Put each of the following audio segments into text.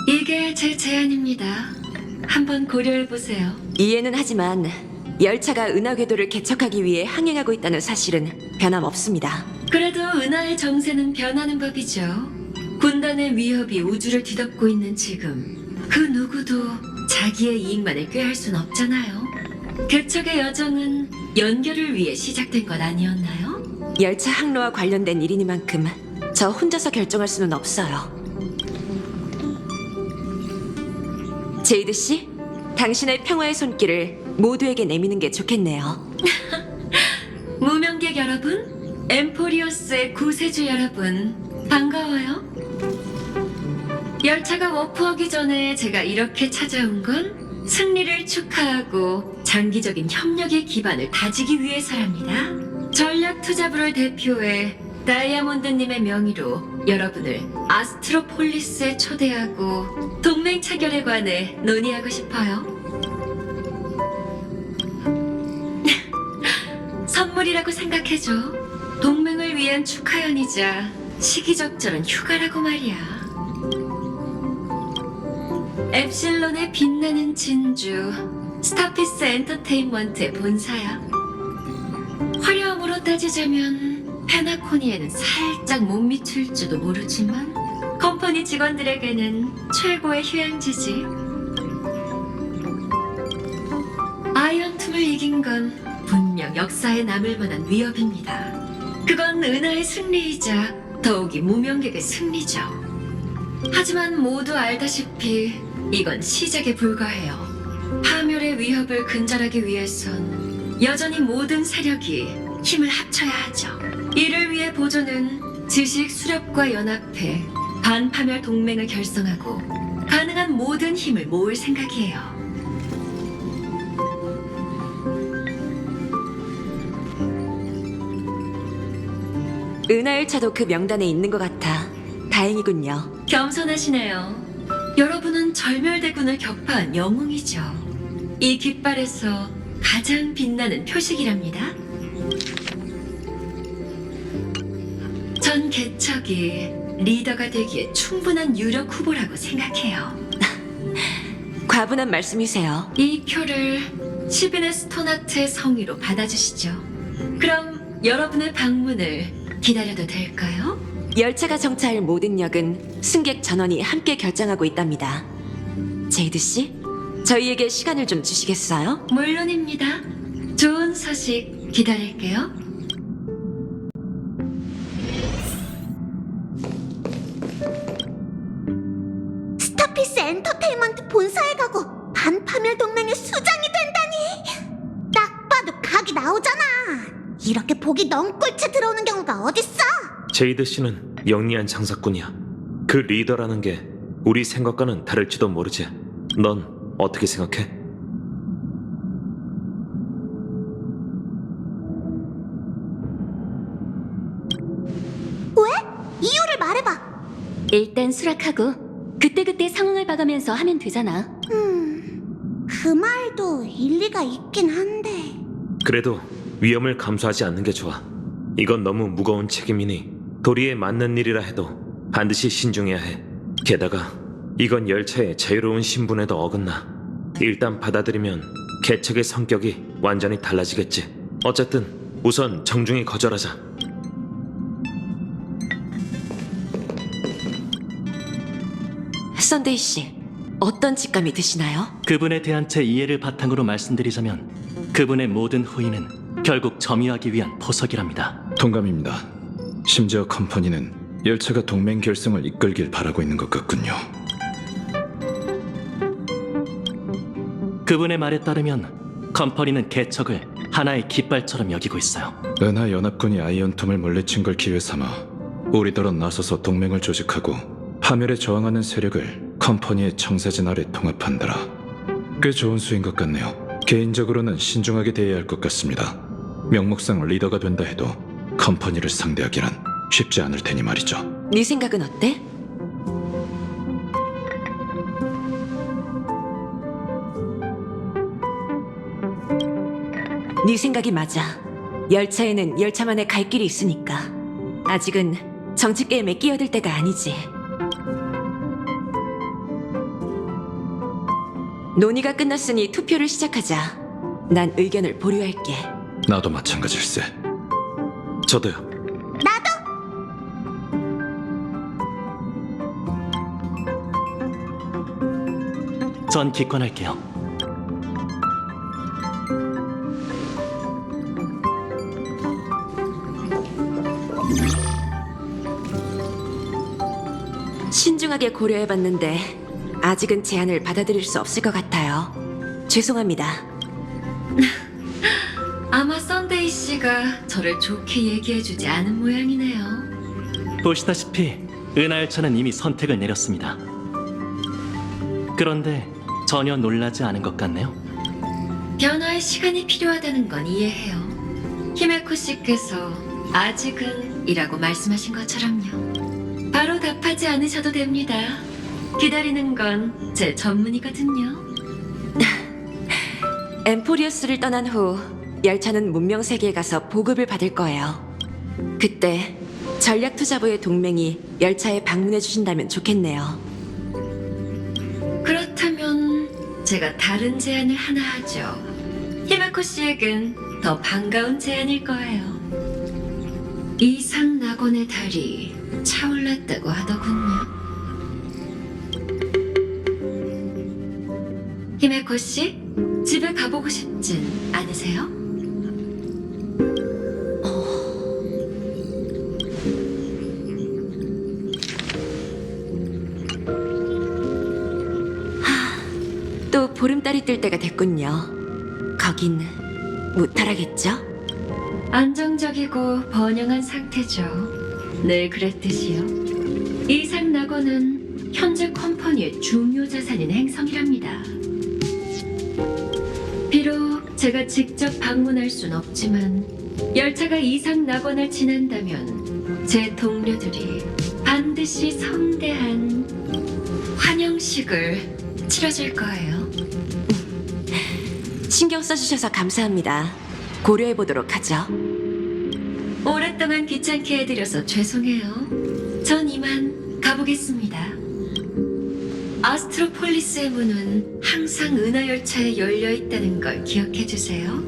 이게 제 제안입니다. 한번 고려해보세요. 이해는 하지만 열차가 은하 궤도를 개척하기 위해 항행하고 있다는 사실은 변함없습니다. 그래도 은하의 정세는 변하는 법이죠. 군단의 위협이 우주를 뒤덮고 있는 지금 그 누구도 자기의 이익만을 꾀할 순 없잖아요. 개척의 여정은 연결을 위해 시작된 것 아니었나요? 열차 항로와 관련된 일이니만큼 저 혼자서 결정할 수는 없어요. 제이드 씨, 당신의 평화의 손길을 모두에게 내미는 게 좋겠네요. 무명객 여러분, 엠포리오스의 구세주 여러분, 반가워요. 열차가 워프하기 전에 제가 이렇게 찾아온 건 승리를 축하하고 장기적인 협력의 기반을 다지기 위해서랍니다. 전략투자부를 대표해 다이아몬드님의 명의로 여러분을 아스트로폴리스에 초대하고 동맹 체결에 관해 논의하고 싶어요. 선물이라고 생각해줘. 동맹을 위한 축하연이자 시기적절한 휴가라고 말이야. 엡실론의 빛나는 진주, 스타피스 엔터테인먼트의 본사야. 화려함으로 따지자면 페나코니에는 살짝 못 미칠지도 모르지만 컴퍼니 직원들에게는 최고의 휴양지지. 아이언툼을 이긴 건 분명 역사에 남을 만한 위협입니다. 그건 은하의 승리이자 더욱이 무명객의 승리죠. 하지만 모두 알다시피 이건 시작에 불과해요. 파멸의 위협을 근절하기 위해선 여전히 모든 세력이 힘을 합쳐야 하죠. 이를 위해 보조는 지식 수렵과 연합해 반파멸 동맹을 결성하고 가능한 모든 힘을 모을 생각이에요. 은하열차도 그 명단에 있는 것 같아 다행이군요. 겸손하시네요. 여러분은 절멸대군을 격파한 영웅이죠. 이 깃발에서 가장 빛나는 표식이랍니다. 전 개척이 리더가 되기에 충분한 유력 후보라고 생각해요. 과분한 말씀이세요. 이 표를 시비네 스토나트의 성의로 받아주시죠. 그럼 여러분의 방문을 기다려도 될까요? 열차가 정차할 모든 역은 승객 전원이 함께 결정하고 있답니다. 제이드 씨, 저희에게 시간을 좀 주시겠어요? 물론입니다. 좋은 소식 기다릴게요. 스타피스 엔터테인먼트 본사에 가고 반파멸 동맹의 수장이 된다니! 딱 봐도 각이 나오잖아. 이렇게 복이 넝골째 들어오는 경우가 어딨어? 제이드 씨는 영리한 장사꾼이야. 그 리더라는 게 우리 생각과는 다를지도 모르지. 넌 어떻게 생각해? 왜? 이유를 말해봐. 일단 수락하고 그때그때 상황을 봐가면서 하면 되잖아. 그 말도 일리가 있긴 한데. 그래도 위험을 감수하지 않는 게 좋아. 이건 너무 무거운 책임이니 도리에 맞는 일이라 해도 반드시 신중해야 해. 게다가 이건 열차의 자유로운 신분에도 어긋나. 일단 받아들이면 개척의 성격이 완전히 달라지겠지. 어쨌든 우선 정중히 거절하자. 썬데이 씨, 어떤 직감이 드시나요? 그분에 대한 제 이해를 바탕으로 말씀드리자면 그분의 모든 후인은 결국 점유하기 위한 포석이랍니다. 동감입니다. 심지어 컴퍼니는 열차가 동맹 결성을 이끌길 바라고 있는 것 같군요. 그분의 말에 따르면 컴퍼니는 개척을 하나의 깃발처럼 여기고 있어요. 은하 연합군이 아이언톰을 물리친 걸 기회 삼아 우리더러 나서서 동맹을 조직하고 파멸에 저항하는 세력을 컴퍼니의 청사진 아래 통합한다라. 꽤 좋은 수인 것 같네요. 개인적으로는 신중하게 대해야 할 것 같습니다. 명목상 리더가 된다 해도 컴퍼니를 상대하기란. 쉽지 않을 테니 말이죠. 네 생각은 어때? 네 생각이 맞아. 열차에는 열차만의 갈 길이 있으니까. 아직은 정치 게임에 끼어들 때가 아니지. 논의가 끝났으니 투표를 시작하자. 난 의견을 보류할게. 나도 마찬가지일세. 저도요. 나도. 전 기권할게요. 신중하게 고려해봤는데 아직은 제안을 받아들일 수 없을 것 같아요. 죄송합니다. 아마 썬데이 씨가 저를 좋게 얘기해주지 않은 모양이네요. 보시다시피 은하열차는 이미 선택을 내렸습니다. 그런데 전혀 놀라지 않은 것 같네요. 변화의 시간이 필요하다는 건 이해해요. 히메코 씨께서 아직은 이라고 말씀하신 것처럼요. 바로 답하지 않으셔도 됩니다. 기다리는 건 제 전문이거든요. 엠포리어스를 떠난 후 열차는 문명 세계에 가서 보급을 받을 거예요. 그때 전략투자부의 동맹이 열차에 방문해 주신다면 좋겠네요. 그렇다면 제가 다른 제안을 하나 하죠. 히메코 씨에겐 더 반가운 제안일 거예요. 이상 낙원의 달이 차올랐다고 하더군요. 히메코 씨, 집에 가보고 싶진 않으세요? 또 보름달이 뜰 때가 됐군요. 거긴 무탈하겠죠? 안정적이고 번영한 상태죠. 늘 그랬듯이요. 이상 낙원은 현재 컴퍼니의 중요 자산인 행성이랍니다. 비록 제가 직접 방문할 순 없지만 열차가 이상 낙원을 지난다면 제 동료들이 반드시 성대한 환영식을 치러줄 거예요. 신경 써주셔서 감사합니다. 고려해보도록 하죠. 오랫동안 귀찮게 해드려서 죄송해요. 전 이만 가보겠습니다. 아스트로폴리스의 문은 항상 은하열차에 열려있다는 걸 기억해주세요.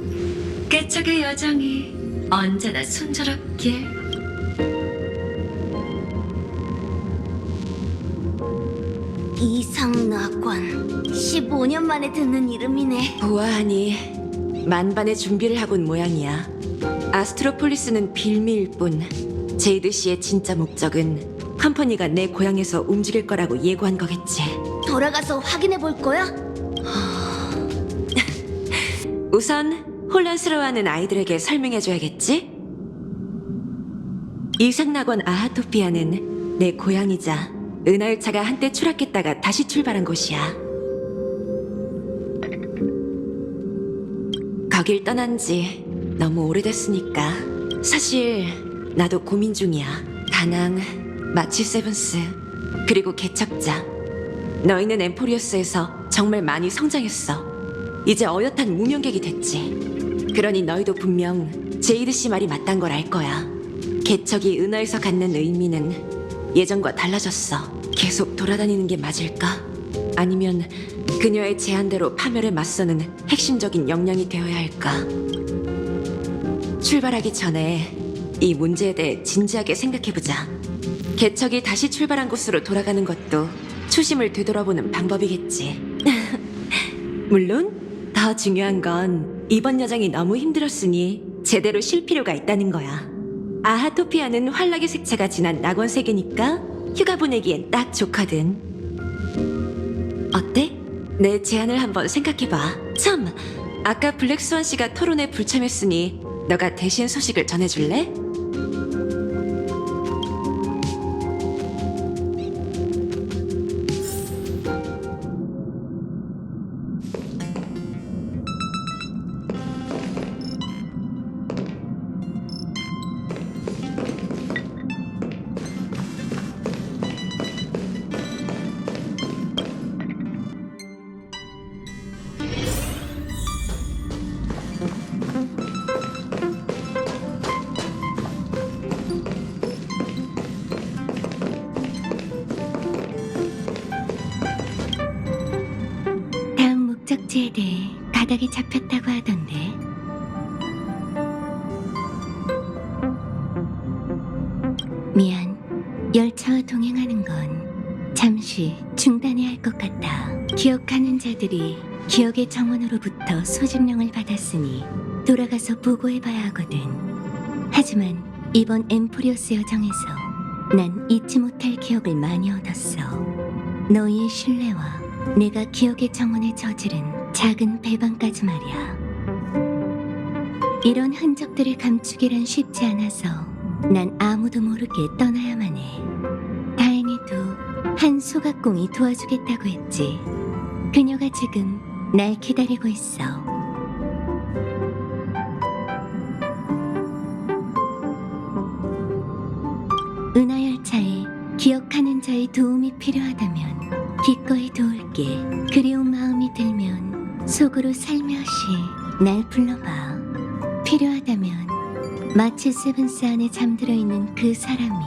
개척의 여정이 언제나 순조롭길. 이상낙원 15년 만에 듣는 이름이네. 보아하니 만반의 준비를 하고 온 모양이야. 아스트로폴리스는 빌미일 뿐 제이드 씨의 진짜 목적은 컴퍼니가 내 고향에서 움직일 거라고 예고한 거겠지. 돌아가서 확인해 볼 거야? 우선 혼란스러워하는 아이들에게 설명해줘야겠지? 이상낙원 아하토피아는 내 고향이자 은하열차가 한때 추락했다가 다시 출발한 곳이야. 거길 떠난 지 너무 오래됐으니까 사실 나도 고민 중이야. 다낭, 마치 세븐스, 그리고 개척자. 너희는 엠포리어스에서 정말 많이 성장했어. 이제 어엿한 무명객이 됐지. 그러니 너희도 분명 제이드 씨 말이 맞단 걸 알 거야. 개척이 은하에서 갖는 의미는 예전과 달라졌어. 계속 돌아다니는 게 맞을까? 아니면 그녀의 제안대로 파멸에 맞서는 핵심적인 역량이 되어야 할까? 출발하기 전에 이 문제에 대해 진지하게 생각해보자. 개척이 다시 출발한 곳으로 돌아가는 것도 초심을 되돌아보는 방법이겠지. 물론 더 중요한 건 이번 여정이 너무 힘들었으니 제대로 쉴 필요가 있다는 거야. 아하토피아는 환락의 색채가 진한 낙원 세계니까 휴가 보내기엔 딱 좋거든. 어때? 내 제안을 한번 생각해봐. 참, 아까 블랙스완 씨가 토론에 불참했으니 너가 대신 소식을 전해줄래? 아버지에 대해 가닥이 잡혔다고 하던데. 미안. 열차와 동행하는 건 잠시 중단해야 할 것 같아. 기억하는 자들이 기억의 정원으로부터 소집령을 받았으니 돌아가서 보고해봐야 하거든. 하지만 이번 엠포리오스 여정에서 난 잊지 못할 기억을 많이 얻었어. 너희의 신뢰와 내가 기억의 정원에 저지른 작은 배반까지 말이야. 이런 흔적들을 감추기란 쉽지 않아서 난 아무도 모르게 떠나야만 해. 다행히도 한 소각공이 도와주겠다고 했지. 그녀가 지금 날 기다리고 있어. 은하열차에 기억하는 자의 도움이 필요하다면 기꺼이 도울게. 그리운 마음이 들면 속으로 살며시 날 불러봐. 필요하다면 마치 세븐스 안에 잠들어 있는 그 사람이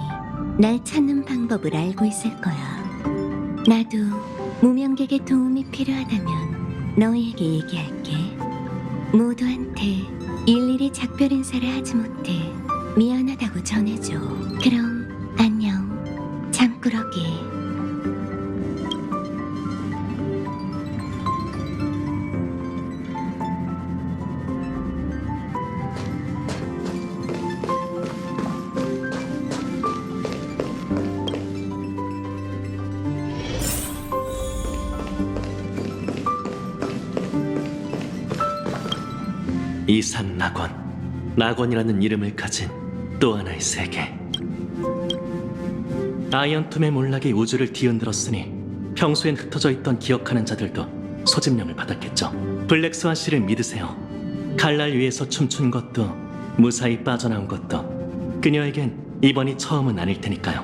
날 찾는 방법을 알고 있을 거야. 나도 무명객의 도움이 필요하다면 너희에게 얘기할게. 모두한테 일일이 작별 인사를 하지 못해 미안하다고 전해줘. 그럼 안녕, 잠꾸러기. 이상 낙원. 낙원이라는 이름을 가진 또 하나의 세계. 아이언툼의 몰락이 우주를 뒤흔들었으니 평소엔 흩어져 있던 기억하는 자들도 소집령을 받았겠죠. 블랙스완 씨를 믿으세요. 칼날 위에서 춤춘 것도 무사히 빠져나온 것도 그녀에겐 이번이 처음은 아닐 테니까요.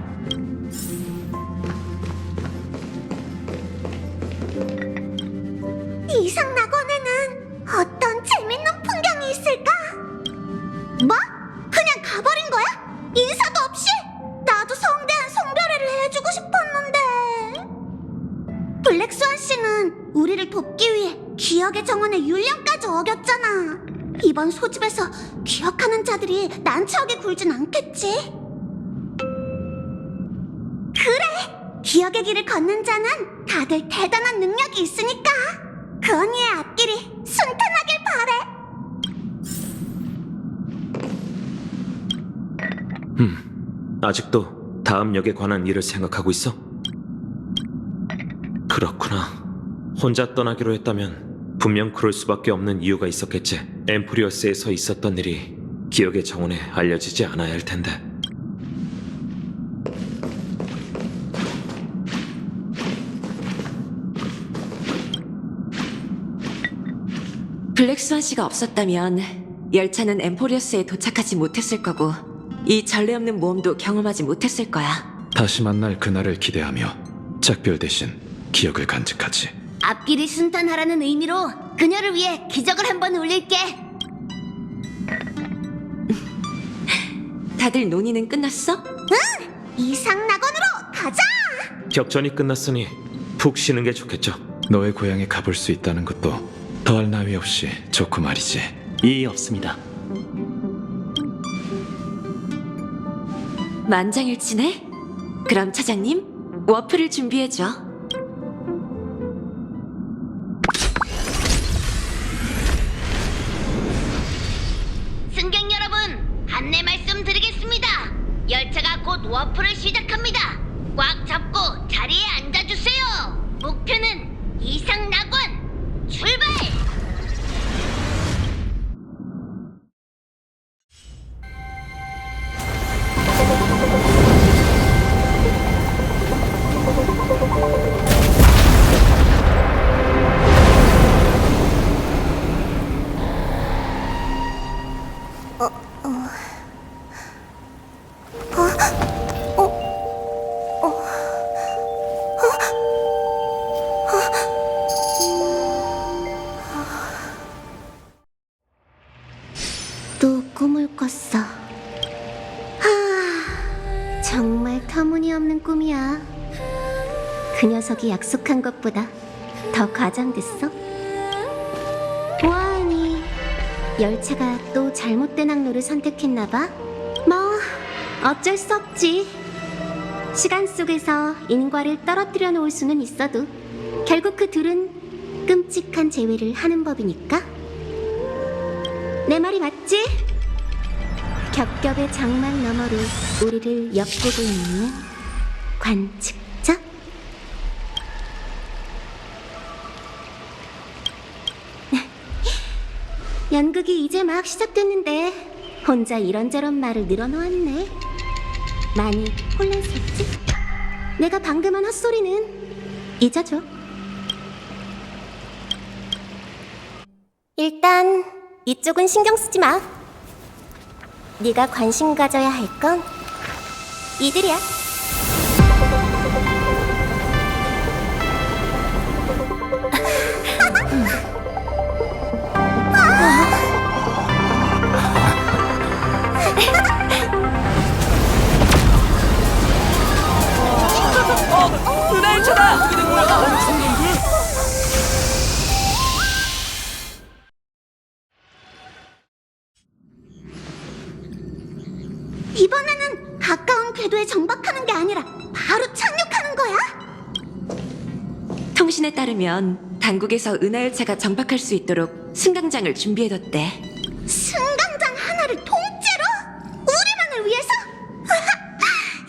이상 낙원에는 어떤 재밌는 풍경이 있을까? 뭐? 그냥 가버린 거야? 인사도 없이? 나도 성대한 송별회를 해주고 싶었는데. 블랙스완 씨는 우리를 돕기 위해 기억의 정원의 율령까지 어겼잖아. 이번 소집에서 기억하는 자들이 난처하게 굴진 않겠지? 그래! 기억의 길을 걷는 자는 다들 대단한 능력이 있으니까 그 언니의 앞길이 순탄하길 바래. 아직도 다음 역에 관한 일을 생각하고 있어? 그렇구나. 혼자 떠나기로 했다면 분명 그럴 수밖에 없는 이유가 있었겠지. 엠프리어스에서 있었던 일이 기억의 정원에 알려지지 않아야 할 텐데. 블랙스완 씨가 없었다면 열차는 엠포리어스에 도착하지 못했을 거고 이 전례 없는 모험도 경험하지 못했을 거야. 다시 만날 그날을 기대하며 작별 대신 기억을 간직하지. 앞길이 순탄하라는 의미로 그녀를 위해 기적을 한번 울릴게. 다들 논의는 끝났어? 이상 낙원으로 가자. 격전이 끝났으니 푹 쉬는 게 좋겠죠. 너의 고향에 가볼 수 있다는 것도 더할 나위 없이 좋고 말이지. 이의 없습니다. 만장일치네? 그럼 차장님, 워프를 준비해줘. 승객 여러분, 안내 말씀드리겠습니다. 열차가 곧 워프를 시작합니다. 꽉 잡고 자리에 앉아주세요. 목표는 이상 낙원 출발! 또 꿈을 꿨어. 정말 터무니없는 꿈이야. 그 녀석이 약속한 것보다 더 과장됐어. 보아하니 열차가 또 잘못된 항로를 선택했나봐. 뭐 어쩔 수 없지. 시간 속에서 인과를 떨어뜨려 놓을 수는 있어도 결국 그 둘은 끔찍한 재회를 하는 법이니까. 내 말이 맞지? 겹겹의 장막 너머로 우리를 엿보고 있는 관측자? 연극이 이제 막 시작됐는데 혼자 이런저런 말을 늘어놓았네. 많이 혼란스럽지? 내가 방금 한 헛소리는 잊어줘. 일단 이쪽은 신경 쓰지 마. 네가 관심 가져야 할 건 이들이야. 이번에는 가까운 궤도에 정박하는 게 아니라 바로 착륙하는 거야? 통신에 따르면 당국에서 은하열차가 정박할 수 있도록 승강장을 준비해뒀대. 승강장 하나를 통째로? 우리만을 위해서?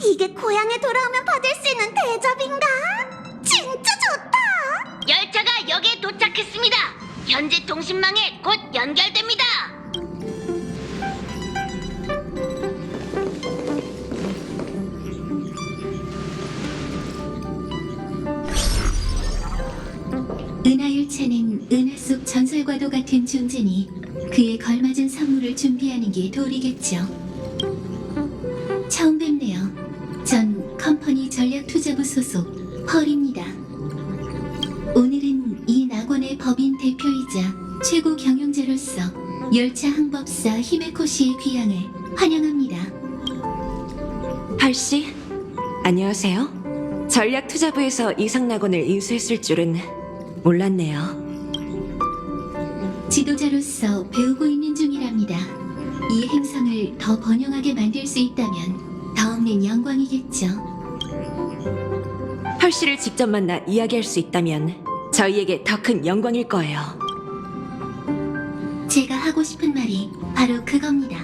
이게 고향에 돌아오면 받을 수 있는 대접인가? 진짜 좋다! 열차가 역에 도착했습니다. 현재 통신망에 곧 연결됩니다. 은하열차는 은하 속 전설과도 같은 존재니 그에 걸맞은 선물을 준비하는 게 도리겠죠. 처음 뵙네요. 전 컴퍼니 전략투자부 소속 펄입니다. 오늘은 이 낙원의 법인 대표이자 최고 경영자로서 열차 항법사 히메코 씨의 귀향을 환영합니다. 펄씨, 안녕하세요. 전략투자부에서 이상낙원을 인수했을 줄은 몰랐네요. 지도자로서 배우고 있는 중이랍니다. 이 행성을 더 번영하게 만들 수 있다면 더없는 영광이겠죠. 펄씨를 직접 만나 이야기할 수 있다면 저희에게 더 큰 영광일 거예요. 제가 하고 싶은 말이 바로 그겁니다.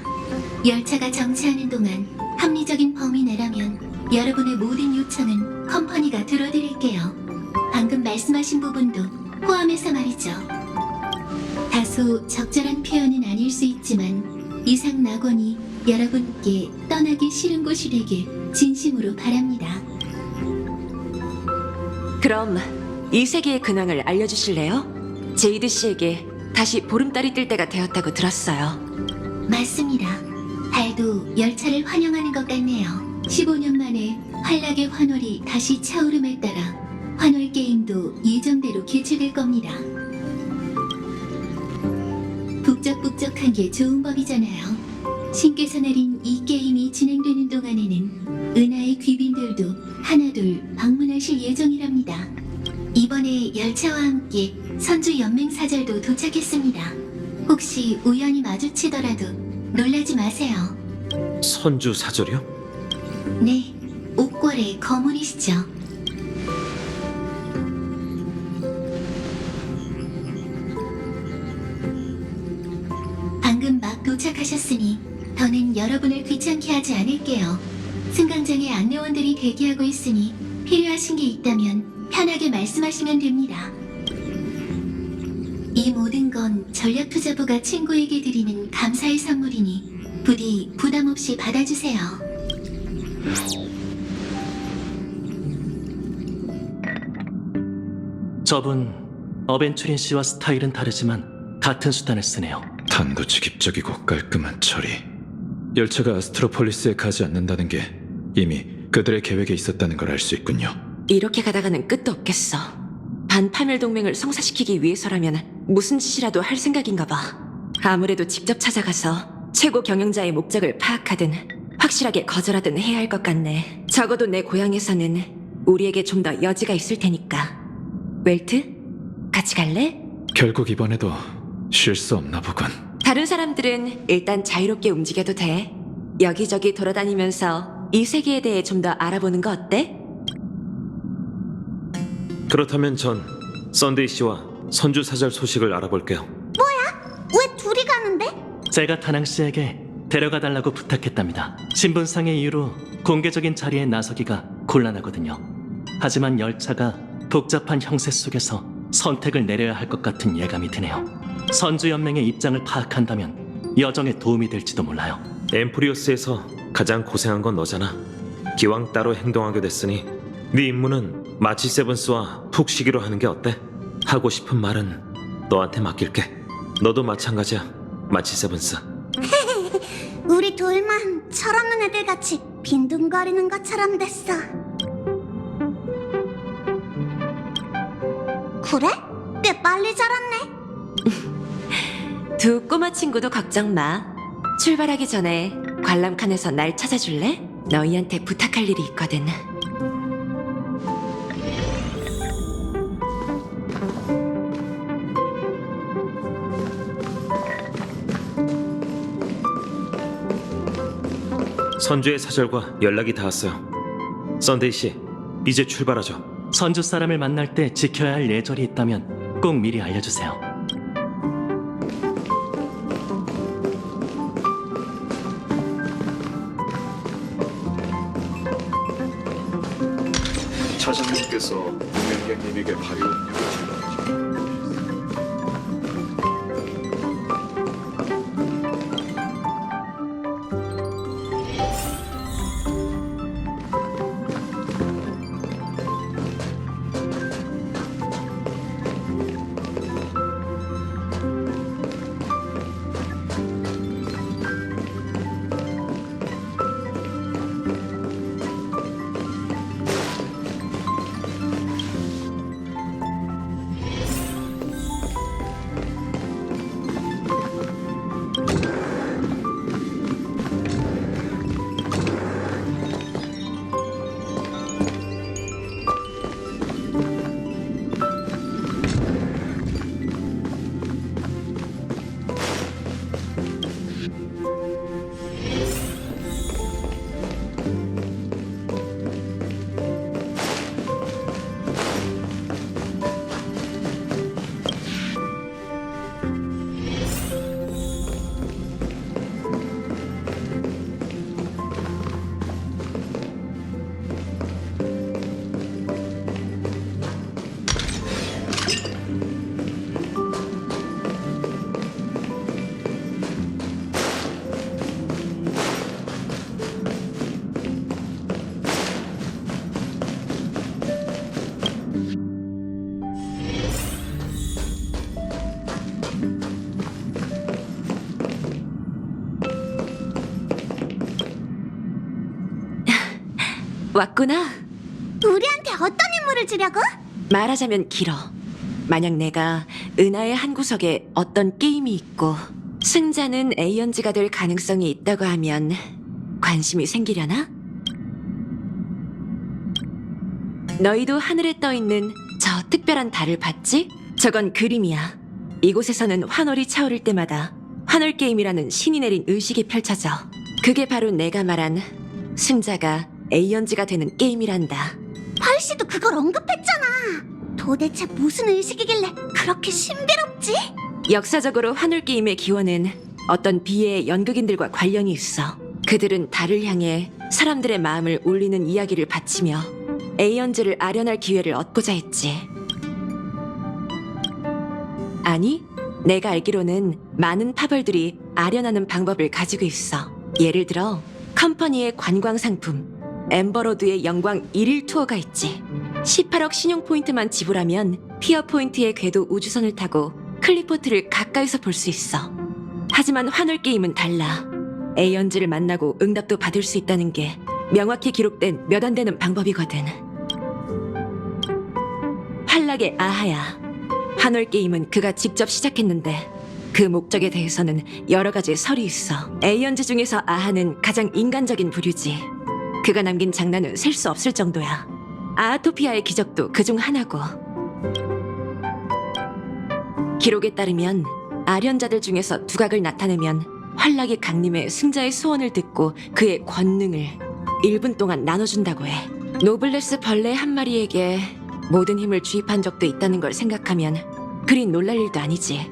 열차가 정차하는 동안 합리적인 범위 내라면 여러분의 모든 요청은 컴퍼니가 들어드릴게요. 방금 말씀하신 부분도 포함해서 말이죠. 다소 적절한 표현은 아닐 수 있지만 이상 낙원이 여러분께 떠나기 싫은 곳이 되길 진심으로 바랍니다. 그럼 이 세계의 근황을 알려주실래요? 제이드 씨에게 다시 보름달이 뜰 때가 되었다고 들었어요. 맞습니다. 달도 열차를 환영하는 것 같네요. 15년 만에 환락의 환월이 다시 차오름에 따라 환월 게임도 예정대로 개최될 겁니다. 북적북적한 게 좋은 법이잖아요. 신께서 내린 이 게임이 진행되는 동안에는 은하의 귀빈들도 하나둘 방문하실 예정이랍니다. 이번에 열차와 함께 선주 연맹 사절도 도착했습니다. 혹시 우연히 마주치더라도 놀라지 마세요. 선주 사절이요? 네, 옥궐의 거문이시죠. 방금 막 도착하셨으니 더는 여러분을 귀찮게 하지 않을게요. 승강장에 안내원들이 대기하고 있으니 필요하신 게 있다면 편하게 말씀하시면 됩니다. 이 모든 건 전략투자부가 친구에게 드리는 감사의 선물이니 부디 부담 없이 받아주세요. 저분 어벤추린 씨와 스타일은 다르지만 같은 수단을 쓰네요. 단도직입적이고 깔끔한 처리. 열차가 아스트로폴리스에 가지 않는다는 게 이미 그들의 계획에 있었다는 걸 알 수 있군요. 이렇게 가다가는 끝도 없겠어. 반파멸 동맹을 성사시키기 위해서라면 무슨 짓이라도 할 생각인가 봐. 아무래도 직접 찾아가서 최고 경영자의 목적을 파악하든 확실하게 거절하든 해야 할 것 같네. 적어도 내 고향에서는 우리에게 좀 더 여지가 있을 테니까. 웰트? 같이 갈래? 결국 이번에도 쉴 수 없나 보군. 다른 사람들은 일단 자유롭게 움직여도 돼. 여기저기 돌아다니면서 이 세계에 대해 좀 더 알아보는 거 어때? 그렇다면 전 썬데이 씨와 선주 사절 소식을 알아볼게요. 왜 둘이 가는데? 제가 다낭 씨에게 데려가 달라고 부탁했답니다. 신분상의 이유로 공개적인 자리에 나서기가 곤란하거든요. 하지만 열차가 복잡한 형세 속에서 선택을 내려야 할 것 같은 예감이 드네요. 선주연맹의 입장을 파악한다면 여정에 도움이 될지도 몰라요. 엠프리오스에서 가장 고생한 건 너잖아. 기왕 따로 행동하게 됐으니 네 임무는 마치 세븐스와 푹 쉬기로 하는 게 어때? 하고 싶은 말은 너한테 맡길게. 너도 마찬가지야, 마치 세븐스. 우리 둘만 철없는 애들 같이 빈둥거리는 것처럼 됐어. 그래? 꽤 빨리 자랐네. 두 꼬마 친구도 걱정 마. 출발하기 전에 관람칸에서 날 찾아줄래? 너희한테 부탁할 일이 있거든. 선주의 사절과 연락이 닿았어요. 썬데이 씨, 이제 출발하죠. 선주 사람을 만날 때 지켜야 할 예절이 있다면 꼭 미리 알려주세요. 차장님께서 명령님에게 발효 음료를 질러주십시오. 왔구나. 우리한테 어떤 임무를 주려고? 말하자면 길어. 만약 내가 은하의 한 구석에 어떤 게임이 있고 승자는 에이언즈가 될 가능성이 있다고 하면 관심이 생기려나? 너희도 하늘에 떠 있는 저 특별한 달을 봤지? 저건 그림이야. 이곳에서는 환월이 차오를 때마다 환월 게임이라는 신이 내린 의식이 펼쳐져. 그게 바로 내가 말한 승자가 에이언즈가 되는 게임이란다. 펄씨도 그걸 언급했잖아. 도대체 무슨 의식이길래 그렇게 신비롭지? 역사적으로 환월 게임의 기원은 어떤 비의 연극인들과 관련이 있어. 그들은 달을 향해 사람들의 마음을 울리는 이야기를 바치며 에이언즈를 아련할 기회를 얻고자 했지. 아니, 내가 알기로는 많은 파벌들이 아련하는 방법을 가지고 있어. 예를 들어 컴퍼니의 관광 상품 엠버로드의 영광 1일 투어가 있지. 18억 신용 포인트만 지불하면 피어 포인트의 궤도 우주선을 타고 클리포트를 가까이서 볼 수 있어. 하지만 환월 게임은 달라. 에이언즈를 만나고 응답도 받을 수 있다는 게 명확히 기록된 몇 안 되는 방법이거든. 환락의 아하야. 환월 게임은 그가 직접 시작했는데 그 목적에 대해서는 여러 가지 설이 있어. 에이언즈 중에서 아하는 가장 인간적인 부류지. 그가 남긴 장난은 셀 수 없을 정도야. 아토피아의 기적도 그중 하나고. 기록에 따르면 아련자들 중에서 두각을 나타내면 활락이 강림해 승자의 소원을 듣고 그의 권능을 1분 동안 나눠준다고 해. 노블레스 벌레 한 마리에게 모든 힘을 주입한 적도 있다는 걸 생각하면 그리 놀랄 일도 아니지.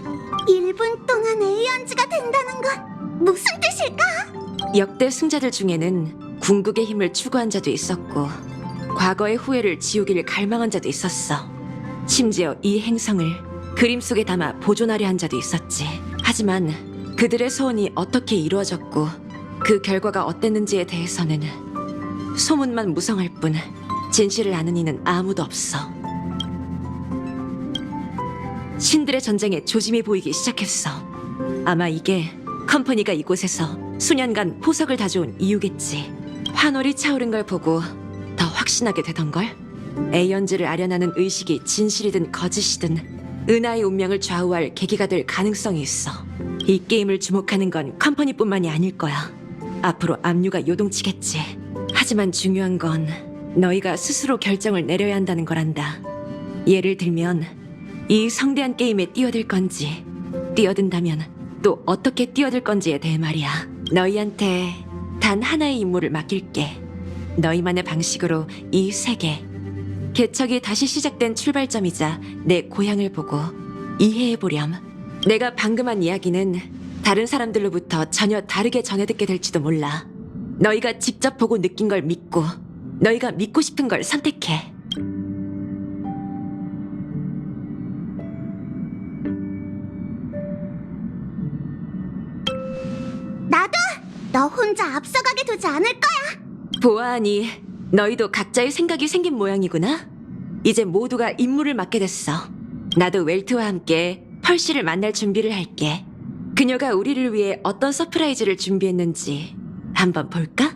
1분 동안 에이언즈가 된다는 건 무슨 뜻일까? 역대 승자들 중에는 궁극의 힘을 추구한 자도 있었고 과거의 후회를 지우기를 갈망한 자도 있었어. 심지어 이 행성을 그림 속에 담아 보존하려 한 자도 있었지. 하지만 그들의 소원이 어떻게 이루어졌고 그 결과가 어땠는지에 대해서는 소문만 무성할 뿐 진실을 아는 이는 아무도 없어. 신들의 전쟁에 조짐이 보이기 시작했어. 아마 이게 컴퍼니가 이곳에서 수년간 포석을 다져온 이유겠지. 환월이 차오른 걸 보고 더 확신하게 되던걸. 에이언즈를 아련하는 의식이 진실이든 거짓이든 은하의 운명을 좌우할 계기가 될 가능성이 있어. 이 게임을 주목하는 건 컴퍼니뿐만이 아닐 거야. 앞으로 압류가 요동치겠지. 하지만 중요한 건 너희가 스스로 결정을 내려야 한다는 거란다. 예를 들면 이 성대한 게임에 뛰어들 건지, 뛰어든다면 또 어떻게 뛰어들 건지에 대해 말이야. 너희한테 단 하나의 임무를 맡길게. 너희만의 방식으로 이 세계, 개척이 다시 시작된 출발점이자 내 고향을 보고 이해해보렴. 내가 방금 한 이야기는 다른 사람들로부터 전혀 다르게 전해듣게 될지도 몰라. 너희가 직접 보고 느낀 걸 믿고 너희가 믿고 싶은 걸 선택해. 나도 너 혼자 앞서가게 두지 않을 거야. 보아하니 너희도 각자의 생각이 생긴 모양이구나. 이제 모두가 임무를 맡게 됐어. 나도 웰트와 함께 펄시를 만날 준비를 할게. 그녀가 우리를 위해 어떤 서프라이즈를 준비했는지 한번 볼까?